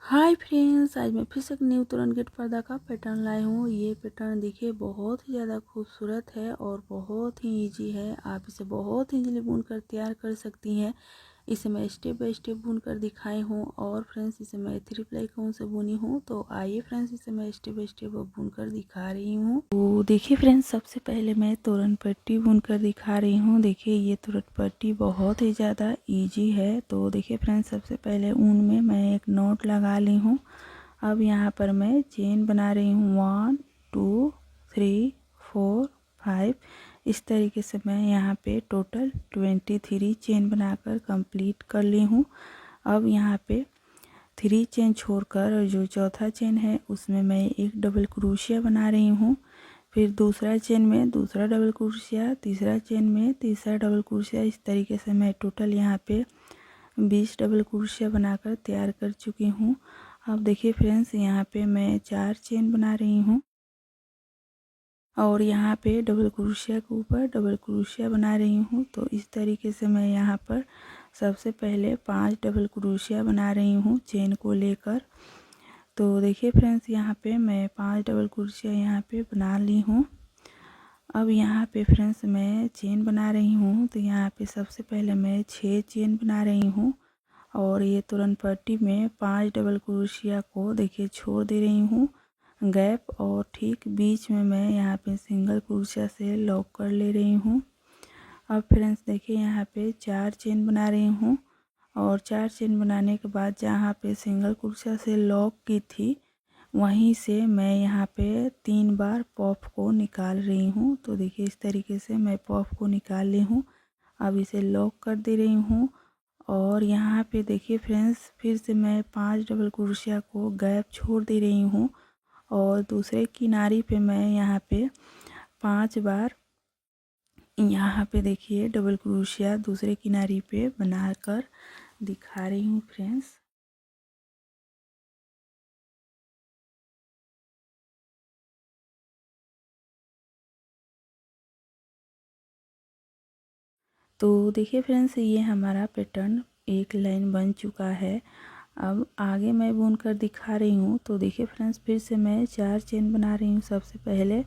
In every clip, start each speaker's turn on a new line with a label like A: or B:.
A: Hi friends, आज मैं फिर से एक न्यू तोरण गेट पर्दा का पैटर्न लाई हूँ। ये पैटर्न देखिए बहुत ही ज़्यादा खूबसूरत है और बहुत ही इजी है। आप इसे बहुत इजीली बुनकर तैयार कर सकती हैं। इसे मैं स्टेप बाय स्टेप बुनकर दिखाई हूँ और फ्रेंड्स इसे मैं 3 प्लाई कौन से बुनी हूँ। तो आइए फ्रेंड्स इसे मैं स्टेप बाय स्टेप बुनकर दिखा रही हूँ। तो देखिए फ्रेंड्स, सबसे पहले मैं तोरण पट्टी बुनकर दिखा रही हूँ। देखिए ये तोरण पट्टी बहुत ही ज़्यादा इजी है। तो देखिए फ्रेंड्स, सबसे पहले ऊन में मैं एक नॉट लगा ली हूँ। अब यहाँ पर मैं चेन बना रही हूँ 1 2 3 4 5। इस तरीके से मैं यहाँ पे टोटल 23 चेन बनाकर कंप्लीट कर ली हूँ। अब यहाँ पे 3 चेन छोड़कर और जो चौथा चेन है उसमें मैं एक डबल क्रोशिया बना रही हूँ। फिर दूसरा चेन में दूसरा डबल क्रोशिया, तीसरा चेन में तीसरा डबल क्रोशिया। इस तरीके से मैं टोटल यहाँ पे 20 डबल क्रोशिया बनाकर तैयार कर चुकी हूँ। अब देखिए फ्रेंड्स, यहाँ पे मैं 4 चेन बना रही हूँ और यहाँ पे डबल क्रोशिया के ऊपर डबल क्रोशिया बना रही हूँ। तो इस तरीके से मैं यहाँ पर सबसे पहले 5 डबल क्रोशिया बना रही हूँ चेन को लेकर। तो देखिए फ्रेंड्स, यहाँ पे मैं 5 डबल क्रोशिया यहाँ पे बना ली हूँ। अब यहाँ पे फ्रेंड्स मैं चेन बना रही हूँ। तो यहाँ पे सबसे पहले मैं 6 चेन बना रही हूँ और ये तोरण पट्टी में 5 डबल क्रोशिया को देखिए छोड़ दे रही हूँ गैप, और ठीक बीच में मैं यहाँ पे सिंगल क्रोशिया से लॉक कर ले रही हूँ। अब फ्रेंड्स देखिए, यहाँ पे 4 चेन बना रही हूँ और 4 चेन बनाने के बाद जहाँ पे सिंगल क्रोशिया से लॉक की थी वहीं से मैं यहाँ पे 3 बार पॉफ को निकाल रही हूँ। तो देखिए इस तरीके से मैं पॉफ को निकाल ली हूँ। अब इसे लॉक कर दे रही हूँ और यहाँ पे देखिए फ्रेंड्स, फिर से मैं 5 डबल क्रोशिया को गैप छोड़ दे रही हूँ और दूसरे किनारे पे मैं यहाँ पे 5 बार यहाँ पे देखिए डबल क्रोशिया दूसरे किनारे पे बनाकर दिखा रही हूँ फ्रेंड्स। तो देखिए फ्रेंड्स, ये हमारा पैटर्न एक लाइन बन चुका है। अब आगे मैं बुनकर दिखा रही हूँ। तो देखिए फ्रेंड्स, फिर से मैं 4 चेन बना रही हूँ सबसे पहले।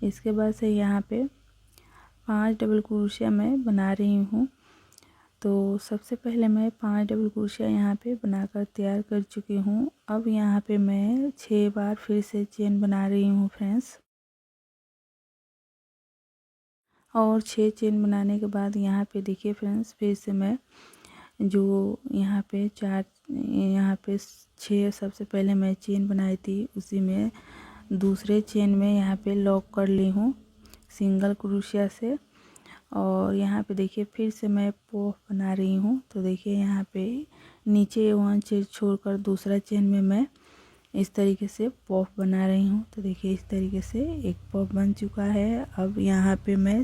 A: इसके बाद से यहाँ पे 5 डबल क्रोशिया मैं बना रही हूँ। तो सबसे पहले मैं 5 डबल क्रोशिया यहाँ पे बनाकर तैयार कर चुकी हूँ। अब यहाँ पे मैं 6 बार फिर से चेन बना रही हूँ फ्रेंड्स, और 6 चेन बनाने के बाद यहाँ पे देखिए फ्रेंड्स, फिर से मैं जो यहाँ पे 6 सबसे पहले मैं चेन बनाई थी उसी में दूसरे चेन में यहाँ पे लॉक कर ली हूँ सिंगल क्रोशिया से। और यहाँ पे देखिए फिर से मैं पॉफ बना रही हूँ। तो देखिए यहाँ पे नीचे 1 चेन छोड़कर दूसरा चेन में मैं इस तरीके से पॉफ बना रही हूँ। तो देखिए इस तरीके से एक पॉफ बन चुका है। अब यहाँ पे मैं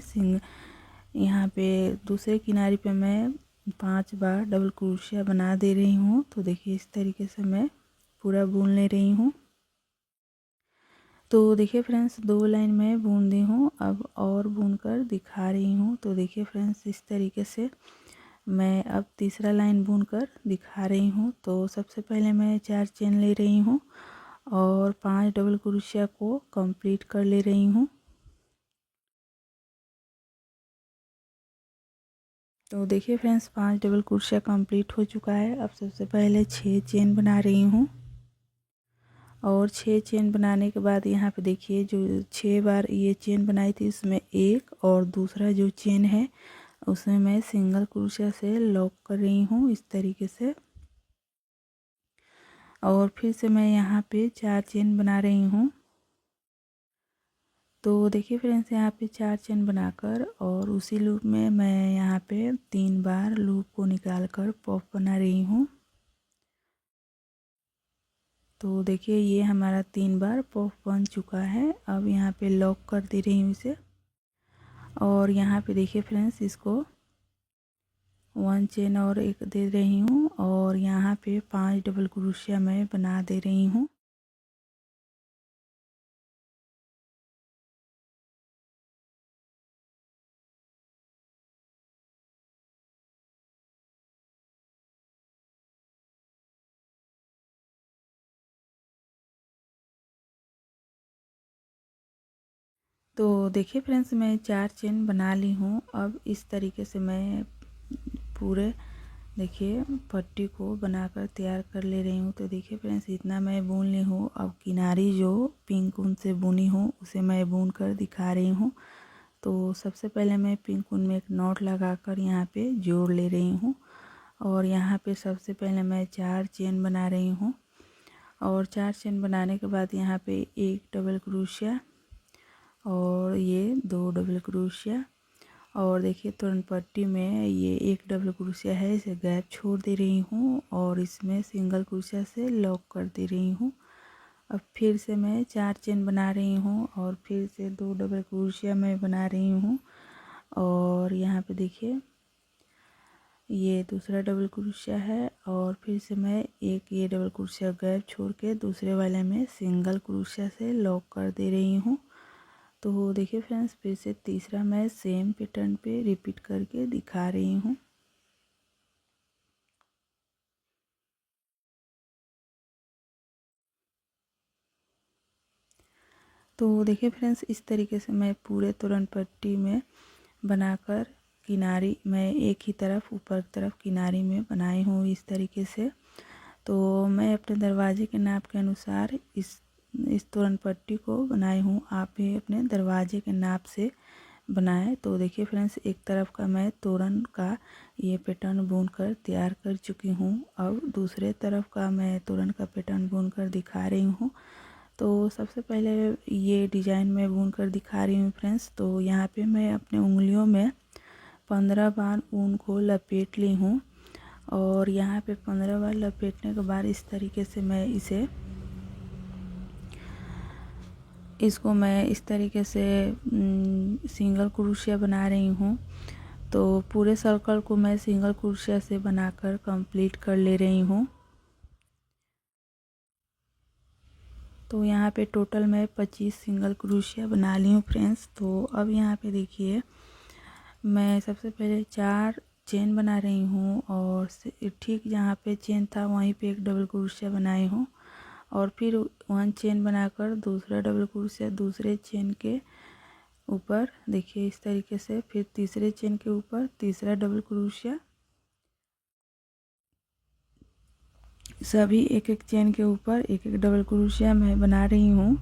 A: यहाँ पे दूसरे किनारे पे मैं 5 बार डबल क्रोशिया बना दे रही हूँ। तो देखिए इस तरीके से मैं पूरा बुन ले रही हूँ। तो देखिए फ्रेंड्स, 2 लाइन में बुन दी हूँ, अब और बुनकर दिखा रही हूँ। तो देखिए फ्रेंड्स, इस तरीके से मैं अब तीसरा लाइन बुनकर दिखा रही हूँ। तो सबसे पहले मैं 4 चेन ले रही हूँ और 5 डबल क्रोशिया को कंप्लीट कर ले रही हूँ। तो देखिए फ्रेंड्स, 5 डबल क्रोशिया कंप्लीट हो चुका है। अब सबसे पहले 6 चेन बना रही हूँ और 6 चेन बनाने के बाद यहाँ पे देखिए जो 6 बार ये चेन बनाई थी उसमें एक और दूसरा जो चेन है उसमें मैं सिंगल क्रोशिया से लॉक कर रही हूँ इस तरीके से। और फिर से मैं यहाँ पे 4 चेन बना रही हूँ। तो देखिए फ्रेंड्स, यहाँ पे 4 चेन बनाकर और उसी लूप में मैं यहाँ पे 3 बार लूप को निकाल कर पॉफ बना रही हूँ। तो देखिए ये हमारा 3 बार पॉफ बन चुका है। अब यहाँ पे लॉक कर दे रही हूँ इसे और यहाँ पे देखिए फ्रेंड्स, इसको 1 चेन और एक दे रही हूँ और यहाँ पे 5 डबल क्रोशिया मैं बना दे रही हूँ। तो देखिए फ्रेंड्स, मैं 4 चेन बना ली हूँ। अब इस तरीके से मैं पूरे देखिए पट्टी को बनाकर तैयार कर ले रही हूँ। तो देखिए फ्रेंड्स, इतना मैं बुन ली हूँ। अब किनारी जो पिंक ऊन से बुनी हूँ उसे मैं बुन कर दिखा रही हूँ। तो सबसे पहले मैं पिंक ऊन में एक नॉट लगाकर यहाँ पे जोड़ ले रही हूँ। और यहाँ पे सबसे पहले मैं 4 चेन बना रही हूँ। और 4 चेन बनाने के बाद यहाँ पे एक डबल क्रोशिया और ये 2 डबल क्रोशिया। और देखिए तुरंत पट्टी में ये एक डबल क्रोशिया है, इसे गैप छोड़ दे रही हूँ और इसमें सिंगल क्रोशिया से लॉक कर दे रही हूँ। अब फिर से मैं 4 चेन बना रही हूँ और फिर से 2 डबल क्रोशिया मैं बना रही हूँ। और यहाँ पे देखिए ये दूसरा डबल क्रोशिया है और फिर से मैं एक ये डबल क्रोशिया गैप छोड़ के दूसरे वाले में सिंगल क्रोशिया से लॉक कर दे रही हूँ। तो देखिए फ्रेंड्स, फिर से तीसरा मैं सेम पैटर्न पे रिपीट करके दिखा रही हूँ। तो देखिए फ्रेंड्स, इस तरीके से मैं पूरे तोरण पट्टी में बनाकर किनारी मैं एक ही तरफ ऊपर की तरफ किनारी में बनाई हूँ इस तरीके से। तो मैं अपने दरवाजे के नाप के अनुसार इस तोरण पट्टी को बनाई हूँ। आप भी अपने दरवाजे के नाप से बनाएं। तो देखिए फ्रेंड्स, एक तरफ का मैं तोरण का ये पैटर्न बुन कर तैयार कर चुकी हूँ। अब दूसरे तरफ का मैं तोरण का पैटर्न बुन कर दिखा रही हूँ। तो सबसे पहले ये डिज़ाइन मैं बुन कर दिखा रही हूँ फ्रेंड्स। तो यहाँ पे मैं अपने उंगलियों में 15 बार ऊन को लपेट ली हूँ। और यहाँ पे 15 बार लपेटने के बाद इस तरीके से मैं इसको मैं इस तरीके से सिंगल क्रोशिया बना रही हूँ। तो पूरे सर्कल को मैं सिंगल क्रोशिया से बनाकर कंप्लीट कर ले रही हूँ। तो यहाँ पे टोटल मैं 25 सिंगल क्रोशिया बना ली हूँ फ्रेंड्स। तो अब यहाँ पे देखिए मैं सबसे पहले 4 चेन बना रही हूँ और ठीक जहाँ पे चेन था वहीं पे एक डबल क्रोशिया बनाई हूँ। और फिर 1 चेन बनाकर दूसरा डबल क्रोशिया दूसरे चेन के ऊपर देखिए इस तरीके से, फिर तीसरे चेन के ऊपर तीसरा डबल क्रोशिया, सभी एक एक चेन के ऊपर एक एक डबल क्रोशिया मैं बना रही हूँ।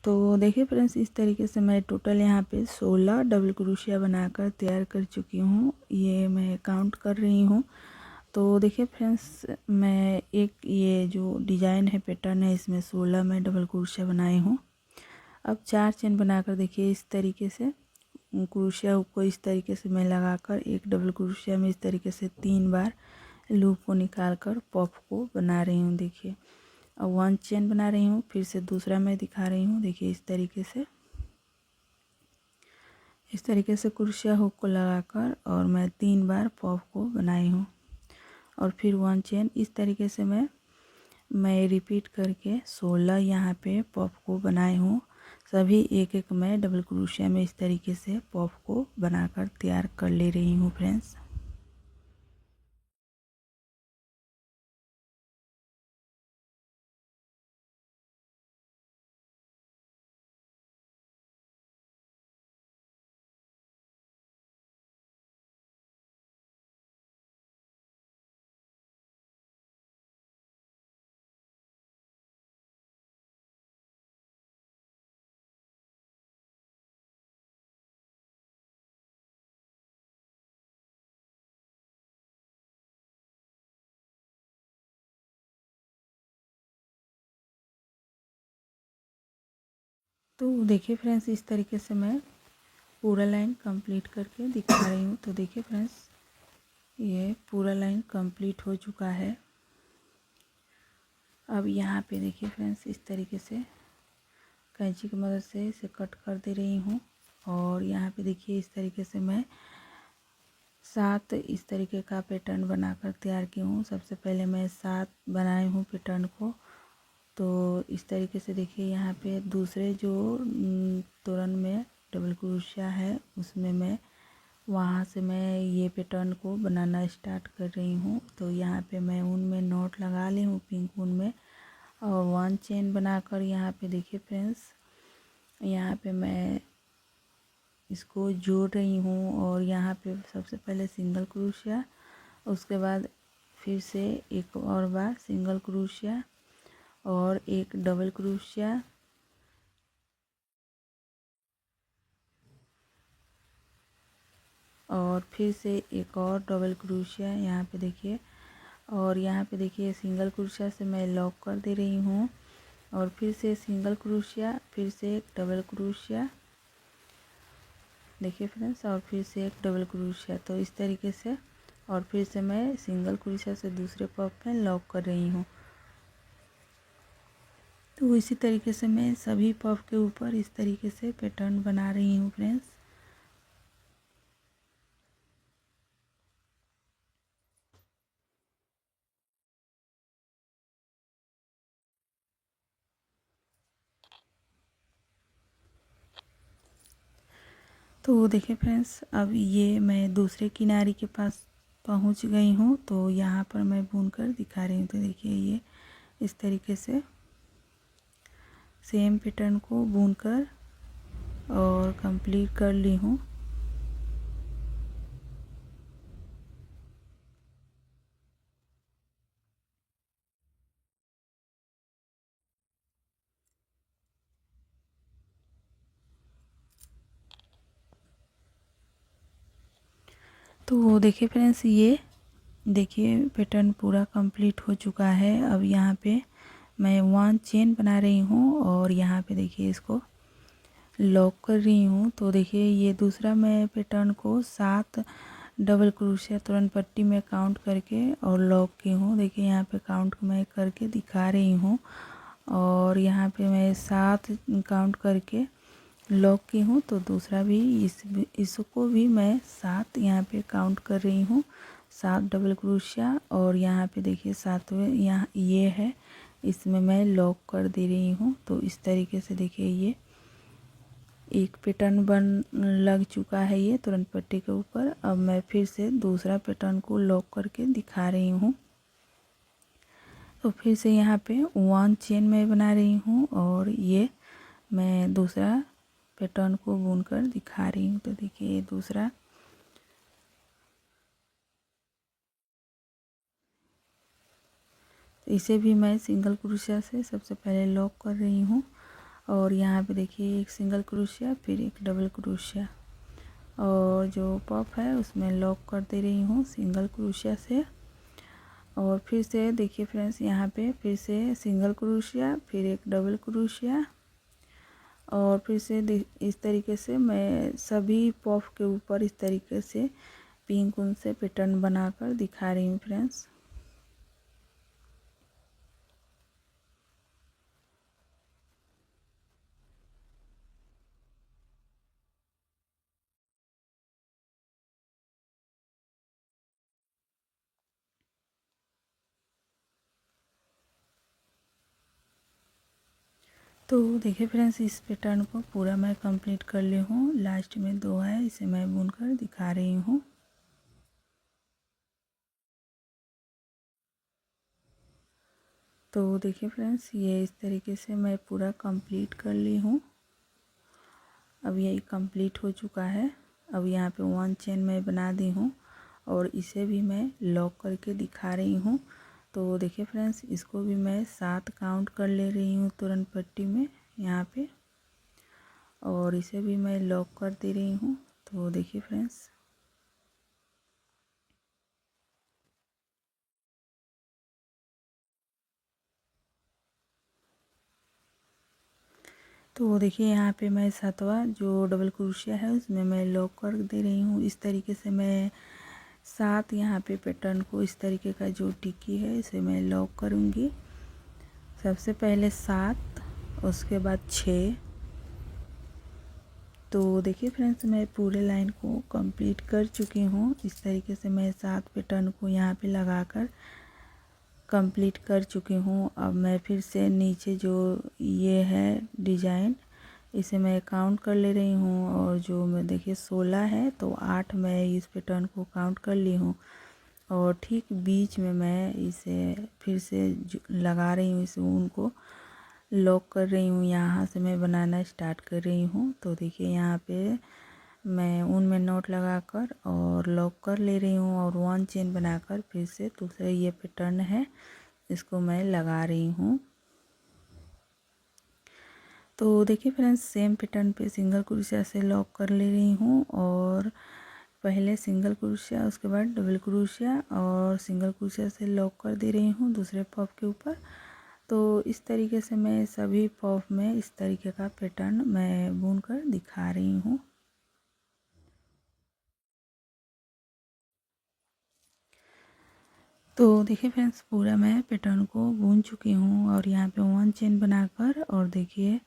A: तो देखिए फ्रेंड्स, इस तरीके से मैं टोटल यहाँ पे 16 डबल क्रोशिया बनाकर तैयार कर चुकी हूँ। ये मैं काउंट कर रही हूँ। तो देखिए फ्रेंड्स, मैं एक ये जो डिज़ाइन है पैटर्न है इसमें 16 मैं डबल क्रोशिया बनाई हूँ। अब 4 चेन बनाकर देखिए इस तरीके से क्रोशिया को इस तरीके से मैं लगाकर एक डबल क्रोशिया में इस तरीके से 3 बार लूप को निकाल कर पफ को बना रही हूँ। देखिए अब 1 चेन बना रही हूँ, फिर से दूसरा मैं दिखा रही हूँ। देखिए इस तरीके से क्रोशिया हुक को लगाकर और मैं 3 बार पफ को बनाई हूँ और फिर 1 चेन इस तरीके से मैं रिपीट करके 16 यहाँ पे पफ को बनाई हूँ। सभी एक एक मैं डबल क्रोशिया में इस तरीके से पफ को बनाकर तैयार कर ले रही हूँ फ्रेंड्स। तो देखिए फ्रेंड्स, इस तरीके से मैं पूरा लाइन कंप्लीट करके दिखा रही हूँ। तो देखिए फ्रेंड्स, ये पूरा लाइन कंप्लीट हो चुका है। अब यहाँ पे देखिए फ्रेंड्स, इस तरीके से कैंची की मदद से इसे कट कर दे रही हूँ। और यहाँ पे देखिए इस तरीके से मैं 7 इस तरीके का पैटर्न बनाकर तैयार की हूँ। सबसे पहले मैं 7 बनाई हूँ पैटर्न को। तो इस तरीके से देखिए यहाँ पे दूसरे जो तोरण में डबल क्रोशिया है उसमें मैं वहाँ से मैं ये पैटर्न को बनाना स्टार्ट कर रही हूँ। तो यहाँ पे मैं ऊन में नॉट लगा ली हूँ पिंक ऊन में और 1 चेन बनाकर यहाँ पे देखिए फ्रेंड्स, यहाँ पे मैं इसको जोड़ रही हूँ। और यहाँ पे सबसे पहले सिंगल क्रोशिया, उसके बाद फिर से एक और बार सिंगल क्रोशिया और एक डबल क्रोशिया, और फिर से एक और डबल क्रोशिया यहाँ पे देखिए। और यहाँ पे देखिए सिंगल क्रोशिया से मैं लॉक कर दे रही हूँ और फिर से सिंगल क्रोशिया, फिर से एक डबल क्रोशिया, देखिए फ्रेंड्स, और फिर से एक डबल क्रोशिया। तो इस तरीके से, और फिर से मैं सिंगल क्रोशिया से दूसरे पफ में लॉक कर रही हूँ। तो इसी तरीके से मैं सभी पफ के ऊपर इस तरीके से पैटर्न बना रही हूँ फ्रेंड्स। तो देखिए फ्रेंड्स, अब ये मैं दूसरे किनारे के पास पहुंच गई हूँ। तो यहाँ पर मैं बुनकर दिखा रही हूँ। तो देखिए ये इस तरीके से सेम पैटर्न को बुनकर और कंप्लीट कर ली हूँ। तो देखिए फ्रेंड्स, ये देखिए पैटर्न पूरा कंप्लीट हो चुका है। अब यहाँ पे मैं 1 चेन बना रही हूँ और यहाँ पे देखिए इसको लॉक कर रही हूँ। तो देखिए ये दूसरा मैं पैटर्न को 7 डबल क्रोशिया तुरंत पट्टी में काउंट करके और लॉक की हूँ। देखिए यहाँ पे काउंट मैं करके दिखा रही हूँ और यहाँ पे मैं 7 काउंट करके लॉक की हूँ। तो दूसरा भी इसको भी मैं 7 यहाँ पे काउंट कर रही हूँ, 7 डबल क्रोशिया। और यहाँ पे देखिए 7वें यहाँ ये है, इसमें मैं लॉक कर दे रही हूँ। तो इस तरीके से देखिए ये एक पैटर्न लग चुका है ये तुरंत पट्टी के ऊपर। अब मैं फिर से दूसरा पैटर्न को लॉक करके दिखा रही हूँ। तो फिर से यहाँ पे 1 चेन मैं बना रही हूँ और ये मैं दूसरा पैटर्न को बुनकर दिखा रही हूँ। तो देखिए ये दूसरा, इसे भी मैं सिंगल क्रोशिया से सबसे पहले लॉक कर रही हूँ। और यहाँ पे देखिए एक सिंगल क्रोशिया, फिर एक डबल क्रोशिया, और जो पफ है उसमें लॉक कर दे रही हूँ सिंगल क्रोशिया से। और फिर से देखिए फ्रेंड्स, यहाँ पे फिर से सिंगल क्रोशिया, फिर एक डबल क्रोशिया, और फिर से इस तरीके से मैं सभी पफ के ऊपर इस तरीके से पिंक ऊन से पैटर्न बनाकर दिखा रही हूँ फ्रेंड्स। तो देखिए फ्रेंड्स, इस पैटर्न को पूरा मैं कंप्लीट कर ली हूँ। लास्ट में 2 है, इसे मैं बुनकर दिखा रही हूँ। तो देखिए फ्रेंड्स, ये इस तरीके से मैं पूरा कंप्लीट कर ली हूँ। अब ये कंप्लीट हो चुका है। अब यहाँ पे 1 चेन मैं बना दी हूँ और इसे भी मैं लॉक करके दिखा रही हूँ। तो देखिए फ्रेंड्स, इसको भी मैं 7 काउंट कर ले रही हूँ तुरंत पट्टी में यहाँ पे, और इसे भी मैं लॉक कर दे रही हूँ। तो देखिए फ्रेंड्स, तो देखिए यहाँ पे मैं 7वां जो डबल क्रोशिया है उसमें मैं लॉक कर दे रही हूँ। इस तरीके से मैं 7 यहाँ पे पैटर्न को, इस तरीके का जो टिक्की है इसे मैं लॉक करूँगी। सबसे पहले 7, उसके बाद 6। तो देखिए फ्रेंड्स, मैं पूरे लाइन को कंप्लीट कर चुकी हूँ। इस तरीके से मैं 7 पैटर्न को यहाँ पे लगाकर कंप्लीट कर चुकी हूँ। अब मैं फिर से नीचे जो ये है डिजाइन, इसे मैं काउंट कर ले रही हूँ और जो मैं देखिए 16 है, तो 8 मैं इस पैटर्न को काउंट कर ली हूँ। और ठीक बीच में मैं इसे फिर से लगा रही हूँ, इस ऊन को लॉक कर रही हूँ। यहाँ से मैं बनाना स्टार्ट कर रही हूँ। तो देखिए यहाँ पे मैं ऊन में नॉट लगाकर और लॉक कर ले रही हूँ और 1 चेन बनाकर फिर से दूसरा ये पैटर्न है इसको मैं लगा रही हूँ। तो देखिए फ्रेंड्स, सेम पैटर्न पे सिंगल क्रोशिया से लॉक कर ले रही हूँ और पहले सिंगल क्रोशिया, उसके बाद डबल क्रोशिया और सिंगल क्रोशिया से लॉक कर दे रही हूँ दूसरे पॉफ के ऊपर। तो इस तरीके से मैं सभी पॉफ में इस तरीके का पैटर्न मैं बुन कर दिखा रही हूँ। तो देखिए फ्रेंड्स, पूरा मैं पैटर्न को बुन चुकी हूँ और यहाँ पे 1 चेन बनाकर और देखिए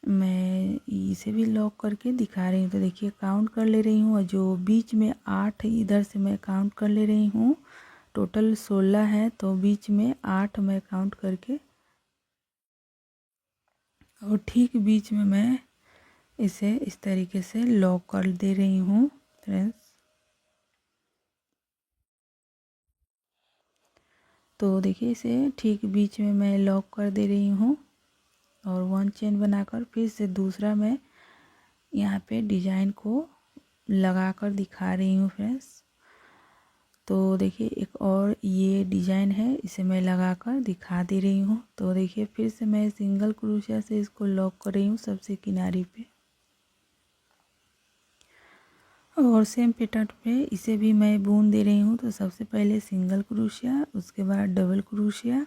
A: मैं इसे भी लॉक करके दिखा रही हूँ। तो देखिए काउंट कर ले रही हूँ और जो बीच में 8 इधर से मैं काउंट कर ले रही हूँ। टोटल 16 है तो बीच में 8 मैं काउंट करके और ठीक बीच में मैं इसे इस तरीके से लॉक कर दे रही हूँ फ्रेंड्स। तो देखिए इसे ठीक बीच में मैं लॉक कर दे रही हूँ और 1 चेन बनाकर फिर से दूसरा मैं यहाँ पे डिजाइन को लगाकर दिखा रही हूँ फ्रेंड्स। तो देखिए एक और ये डिजाइन है, इसे मैं लगाकर दिखा दे रही हूँ। तो देखिए फिर से मैं सिंगल क्रोशिया से इसको लॉक कर रही हूँ सबसे किनारे पे और सेम पैटर्न पे इसे भी मैं बुन दे रही हूँ। तो सबसे पहले सिंगल क्रोशिया, उसके बाद डबल क्रोशिया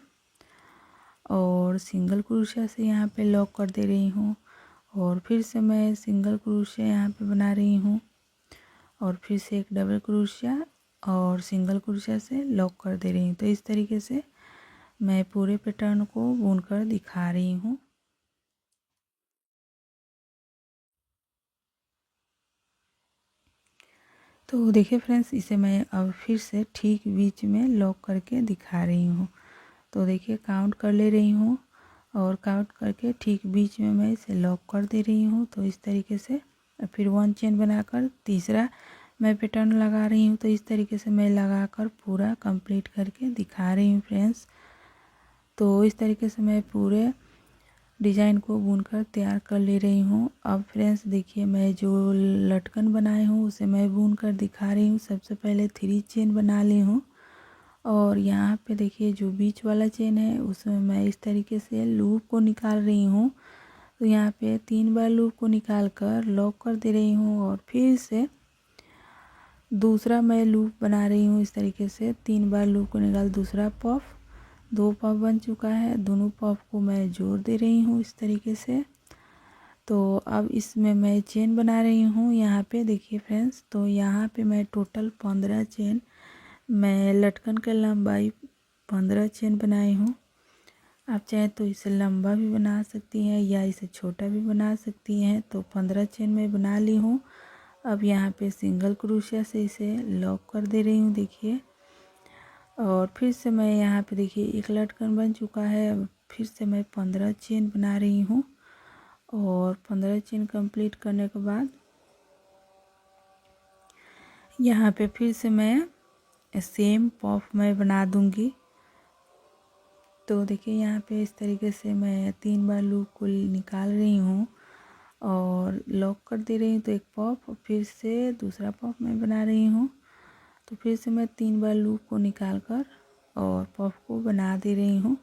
A: और सिंगल क्रोशिया से यहाँ पे लॉक कर दे रही हूँ और फिर से मैं सिंगल क्रोशिया यहाँ पे बना रही हूँ और फिर से एक डबल क्रोशिया और सिंगल क्रोशिया से लॉक कर दे रही हूँ। तो इस तरीके से मैं पूरे पैटर्न को बुनकर दिखा रही हूँ। तो देखिए फ्रेंड्स, इसे मैं अब फिर से ठीक बीच में लॉक करके दिखा रही हूँ। तो देखिए काउंट कर ले रही हूँ और काउंट करके ठीक बीच में मैं इसे लॉक कर दे रही हूँ। तो इस तरीके से फिर 1 चेन बनाकर तीसरा मैं पैटर्न लगा रही हूँ। तो इस तरीके से मैं लगाकर पूरा कंप्लीट करके दिखा रही हूँ फ्रेंड्स। तो इस तरीके से मैं पूरे डिज़ाइन को बुनकर तैयार कर ले रही हूँ। अब फ्रेंड्स देखिए मैं जो लटकन बनाई हूँ उसे मैं बुनकर दिखा रही हूँ। सबसे पहले 3 चेन बना ली हूँ और यहाँ पे देखिए जो बीच वाला चेन है उसमें मैं इस तरीके से लूप को निकाल रही हूँ। तो यहाँ पे 3 बार लूप को निकाल कर लॉक कर दे रही हूँ और फिर से दूसरा मैं लूप बना रही हूँ। इस तरीके से 3 बार लूप को निकाल दूसरा पफ, 2 पफ बन चुका है। दोनों पफ को मैं जोड़ दे रही हूँ इस तरीके से। तो अब इसमें मैं चेन बना रही हूँ यहाँ पे देखिए फ्रेंड्स। तो यहाँ पे मैं टोटल 15 चेन, मैं लटकन की लंबाई 15 चेन बनाई हूँ। आप चाहे तो इसे लंबा भी बना सकती हैं या इसे छोटा भी बना सकती हैं। तो 15 चेन मैं बना ली हूँ। अब यहाँ पे सिंगल क्रोशिया से इसे लॉक कर दे रही हूँ देखिए और फिर से मैं यहाँ पे देखिए एक लटकन बन चुका है। अब फिर से मैं 15 चेन बना रही हूँ और 15 चेन कंप्लीट करने के बाद यहाँ पे फिर से मैं सेम पॉफ मैं बना दूँगी। तो देखिए यहाँ पे इस तरीके से मैं 3 बार लूप को निकाल रही हूँ और लॉक कर दे रही हूँ। तो एक पॉफ, फिर से दूसरा पॉफ मैं बना रही हूँ। तो फिर से मैं 3 बार लूप को निकाल कर और पॉफ को बना दे रही हूँ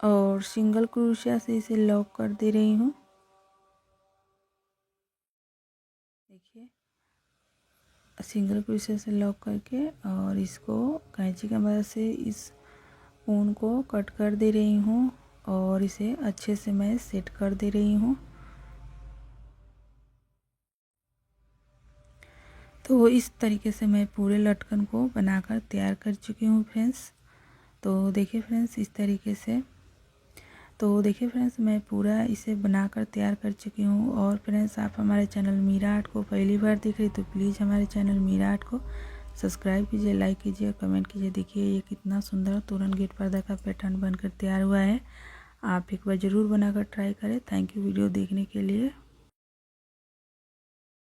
A: और सिंगल क्रोशिया से इसे लॉक कर दे रही हूँ। देखिए सिंगल क्रोशिया से लॉक करके और इसको कैंची की मदद से इस ऊन को कट कर दे रही हूँ और इसे अच्छे से मैं सेट कर दे रही हूँ। तो इस तरीके से मैं पूरे लटकन को बनाकर तैयार कर चुकी हूँ फ्रेंड्स। तो देखिए फ्रेंड्स इस तरीके से, तो देखिए फ्रेंड्स मैं पूरा इसे बनाकर तैयार कर चुकी हूँ। और फ्रेंड्स आप हमारे चैनल मीरा आर्ट को पहली बार देख रही तो प्लीज़ हमारे चैनल मीरा आर्ट को सब्सक्राइब कीजिए, लाइक कीजिए, कमेंट कीजिए। देखिए ये कितना सुंदर तोरण गेट पर्दा का पैटर्न बनकर तैयार हुआ है। आप एक बार ज़रूर बनाकर ट्राई करें। थैंक यू वीडियो देखने के लिए।